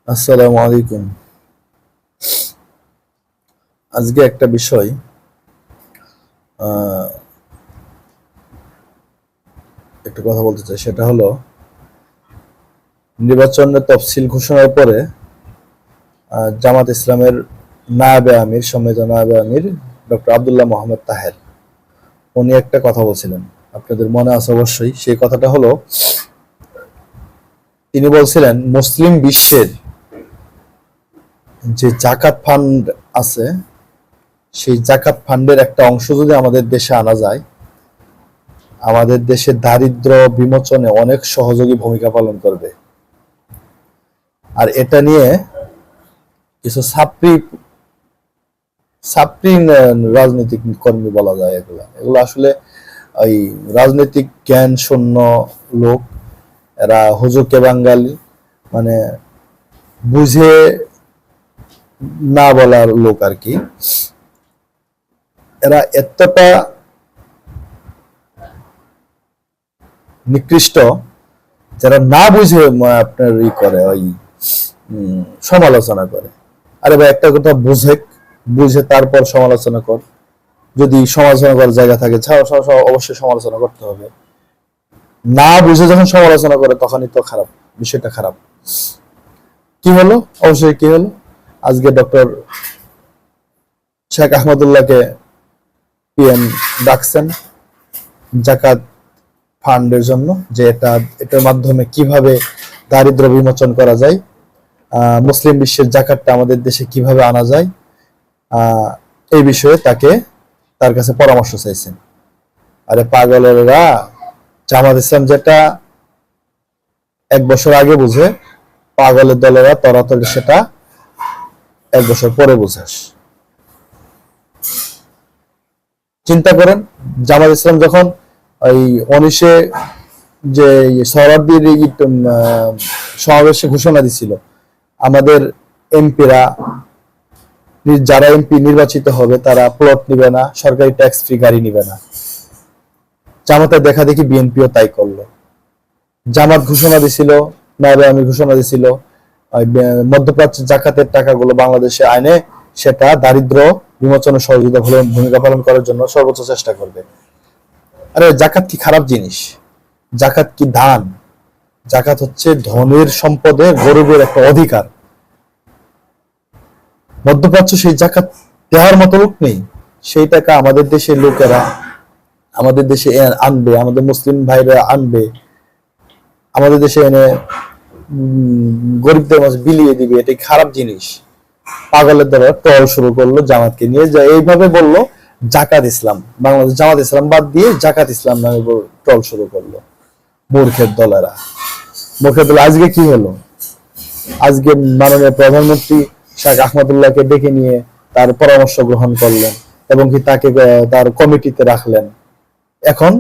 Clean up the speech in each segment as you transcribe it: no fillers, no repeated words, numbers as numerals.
আসসালামু আলাইকুম। আজকে একটা বিষয় আহ, একটু কথা বলতে চাই, সেটা হলো নির্বাচনের তফসিল ঘোষণার পরে জামাত ইসলামের নায়েবে আমির, সম্মানিত নায়েবে আমির ডক্টর আব্দুল্লাহ মোহাম্মদ তাহের, উনি একটা কথা বলছিলেন, আপনাদের মনে আছে অবশ্যই। সেই কথাটা হলো, তিনি বলছিলেন মুসলিম বিশ্বের যে জাকাত ফান্ড আছে, সেই জাকাত ফান্ডের একটা অংশ যদি আমাদের দেশে আনা যায়, আমাদের দেশের দারিদ্র বিমোচনে অনেক সহযোগী ভূমিকা পালন করবে। আর এটা নিয়ে কিছু ছাত্রী ছাত্রী রাজনৈতিক কর্মী বলা যায়, এগুলা এগুলো আসলে ওই রাজনৈতিক জ্ঞান শূন্য লোক। এরা হুজুকে বাঙালি, মানে বুঝে না বলার লোক আর কি। এরা এতটা নিকৃষ্ট, যারা না বুঝে আপনার করে ওই সমালোচনা করে। আরে ভাই, একটা কথা বুঝে বুঝে তারপর সমালোচনা কর। যদি সমালোচনা করার জায়গা থাকে, অবশ্যই সমালোচনা করতে হবে। না বুঝে যখন সমালোচনা করে, তখনই তো খারাপ, বিষয়টা খারাপ। কি হলো? অবশ্যই কি হলো, আজকে ডক্টর শেখ আহমদুল্লাহকে পিএম ডাকছেন জাকাত ফান্ডের জন্য, যে এটার মাধ্যমে কিভাবে দারিদ্র বিমোচন করা যায়, মুসলিম বিশ্বের জাকাতটা আমাদের দেশে কিভাবে আনা যায়, এই বিষয়ে তার কাছে পরামর্শ চাইছেন। আরে পাগলেরা, জামাত ইসলাম যেটা 1 বছর আগে বুঝে, পাগলের দলেরা তরাতরি সেটা 1 বছর পরে বুঝাস। চিন্তা করেন, জামাত ইসলাম যখন ওই 19-এ যে সহরাবীর সমাবেশে ঘোষণা দিছিল, আমাদের এমপিরা, যারা এমপি নির্বাচিত হবে, তারা প্লট নিবে না, সরকারি ট্যাক্স ফ্রি গাড়ি নিবে না। জামাতের দেখা দেখি বিএনপিও তাই করলো। জামাত ঘোষণা দিছিল, নায়েবে আমির ঘোষণা দিছিল, মধ্যপ্রাচ্যের জাকাতের টাকাগুলো বাংলাদেশে আইনে সেটা দারিদ্র বিমোচনে সহযোগিতা ভূমিকা পালন করার জন্য সর্বোচ্চ চেষ্টা করবে। আরে জাকাত কি খারাপ জিনিস? জাকাত কি দান? জাকাত হচ্ছে ধনের সম্পদে গরিবের একটা অধিকার। মধ্যপ্রাচ্য সেই জাকাত দেওয়ার মতো লোক নেই। সেই টাকা আমাদের দেশের লোকেরা আমাদের দেশে আনবে, আমাদের মুসলিম ভাইরা আনবে, আমাদের দেশে এনে গরিবদের মাঝে বিলিয়ে দিবে। এটাই খারাপ জিনিস। পাগলের দ্বারা ট্রল শুরু করলো জামাতকে নিয়ে, যা এইভাবে বললো জাকাত ইসলাম, বাংলাদেশ জামাত ইসলাম বাদ দিয়ে জাকাত ইসলাম নামে ট্রল শুরু করলো। মূর্খের দলেরা, মূর্খের দল। আজকে কি হলো? আজকে মাননীয় প্রধানমন্ত্রী শেখ আহমদুল্লাহকে ডেকে নিয়ে তার পরামর্শ গ্রহণ করলেন এবং কি তাকে তার কমিটিতে রাখলেন। এখন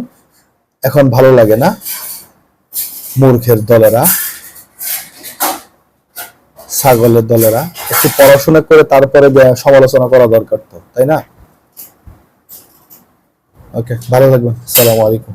এখন ভালো লাগে না? মূর্খের দলেরা, ছাগলের দলেরা। একটু পড়াশোনা করে তারপরে সমালোচনা করা দরকার তো, তাই না? ওকে, ভালো থাকবেন। আসসালামু আলাইকুম।